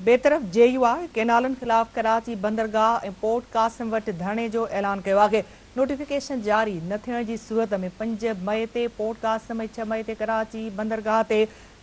बेतरफ़ JUI केनालनि ख़िलाफ़ कराची बंदरगाह ऐं पोर्ट कासिम वटि धरणे जो ऐलान कयो आहे। नोटिफिकेशन जारी न थियण जी सूरत में 5 मई ते पोर्ट कासिम ऐं 6 मई ते कराची बंदरगाह ते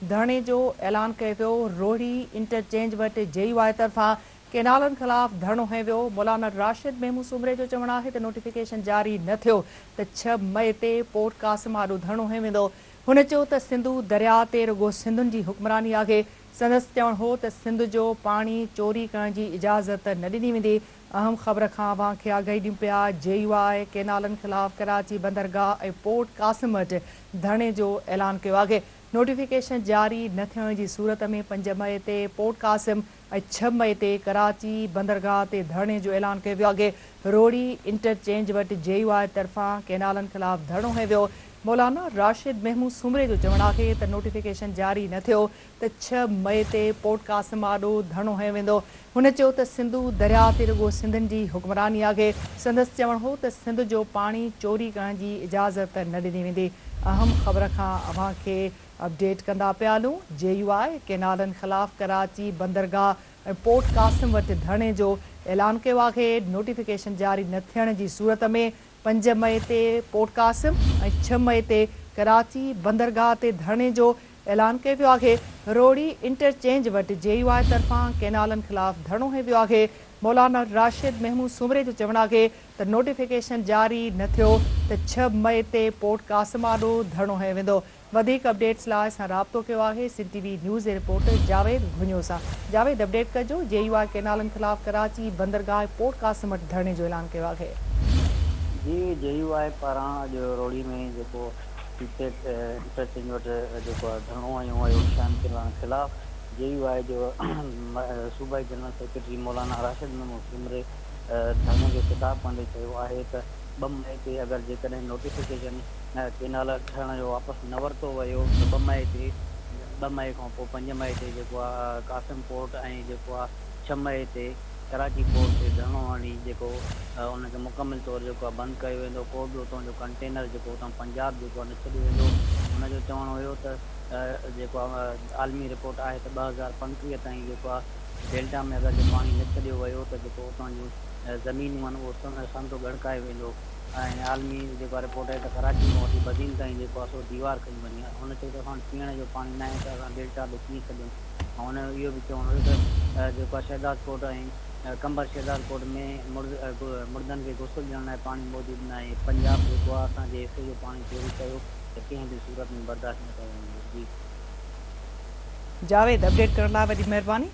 धरणे जो ऐलान कयो वियो। रोहिड़ी इंटरचेंज वटि JUI तरफ़ां केनालनि ख़िलाफ़ धरणो हंयो वियो। मौलाना राशिद महमूद सुमरे जो चवणु आहे त नोटिफिकेशन जारी न थियो त 6 मई ते पोर्ट कासिम आॾो धरणो हंयो वेंदो। हुन चयो त सिंधु दरिया ते रुॻो सिंधुनि जी हुक्मरानी आहे। संदसि चवणु हो त सिंध जो पाणी चोरी करण जी इजाज़त न ॾिनी वेंदी। अहम ख़बर खां अव्हां खे आगाही ॾियूं पिया। JUI केनालनि ख़िलाफ़ कराची बंदरगाह ऐं पोर्ट कासिम वटि धरणे जो ऐलान कयो आहे। नोटिफिकेशन जारी न थियण जी सूरत में 5 मई ते पोर्ट कासिम ऐं 6 मई ते कराची बंदरगाह ते धरणे जो ऐलान कयो वियो आहे। रोहिड़ी इंटरचेंज वटि JUI तरफ़ां केनालनि ख़िलाफ़ धरणो हंयो वियो। मौलाना राशिद महमूद सुमरे जो चवणु आहे त नोटिफिकेशन जारी न थियो त 6 मई ते पोर्ट कासिम आॾो धरणो हंयो वेंदो। हुन चयो त सिंधु दरिया ते रुॻो सिंधुनि जी हुक्मरानी आहे। संदसि चवणु हो त सिंध जो पाणी चोरी करण जी इजाज़त न ॾिनी वेंदी। अहम ख़बर खां अव्हां खे अपडेट कंदा पिया हलूं। JUI केनालनि ख़िलाफ़ कराची बंदरगाह ऐं पोर्ट कासिम वटि धरणे जो ऐलान कयो आहे। नोटिफिकेशन जारी न थियण जी सूरत में 5 मई ते पोर्ट कासिम ऐं 6 मई ते कराची बंदरगाह ते धरणे जो ऐलान कयो वियो आहे। रोहिड़ी इंटरचेंज वटि JUI तरफ़ां केनालनि ख़िलाफ़ धरणो हंयो वियो आहे। मौलाना राशिद महमूद सुमरे जो चवणु आहे त नोटिफिकेशन जारी न थियो त 6 मई ते पोर्ट कासिम आॾो धरणो हंयो वेंदो। वधीक अपडेट्स लाइ असां राब्तो कयो आहे सिंध TV न्यूज़ जे रिपोर्टर जावेद घुञो सां। जावेद, अपडेट कजो। JUI केनालनि ख़िलाफ़ कराची बंदरगाह ऐं पोर्ट कासिम वटि धरणे जो ऐलान कयो आहे। जी, JUI पारां अॼु रोहिड़ी में जेको इंटरचेंज वटि जेको धरणो हंयो वियो केनालनि ख़िलाफ़, JUI जो सूबाई जनरल सेक्रेटरी मौलाना राशिद महमूद सुमरे धरणे जो ख़िताब कंदे चयो आहे त 2 मई ते अगरि जेकॾहिं नोटिफिकेशन केनाल ठहण जो वापसि न वरितो वियो त 2 मई ते 2 मई खां पोइ 5 मई ते जेको आहे कासिम पोर्ट ऐं जेको आहे 6 मई ते कराची पोर्ट ते धरणो हणी जेको उनखे मुकमिल तौरु जेको आहे बंदि कयो वेंदो। को बि उतां जो कंटेनर जेको उतां पंजाब जेको आहे न छॾियो वेंदो। हुनजो चवणु हुयो त जेको आहे आलमी रिपोर्ट आहे त 2035 ताईं जेको आहे डेल्टा में अगरि जो पाणी न छॾियो वियो त जेको उतां जूं ज़मीनूं आहिनि उहो समूरो गड़काए वेंदो। ऐं आलमी जेको रिपोर्ट आहे त कराची खां वठी बदीन ताईं जेको आहे सो दीवार कई वञे। हुन चयो त असां पीअण जो पाणी न आहे त असां डेल्टा ॾे कीअं छॾियूं। ऐं हुन इहो बि चवणु हुयो त जेको आहे शहदाद कोट ऐं कंबर शहदाद कोट में मुर्दनि खे गुस्ल ॾियण लाइ पाणी मौजूदु न आहे। पंजाब जेको आहे असांजे हिसे जो पाणी चोरी कयो त कंहिं बि सूरत में बर्दाश्त न कयो वेंदो। जी जावेद, अपडेट करण लाइ वॾी महिरबानी।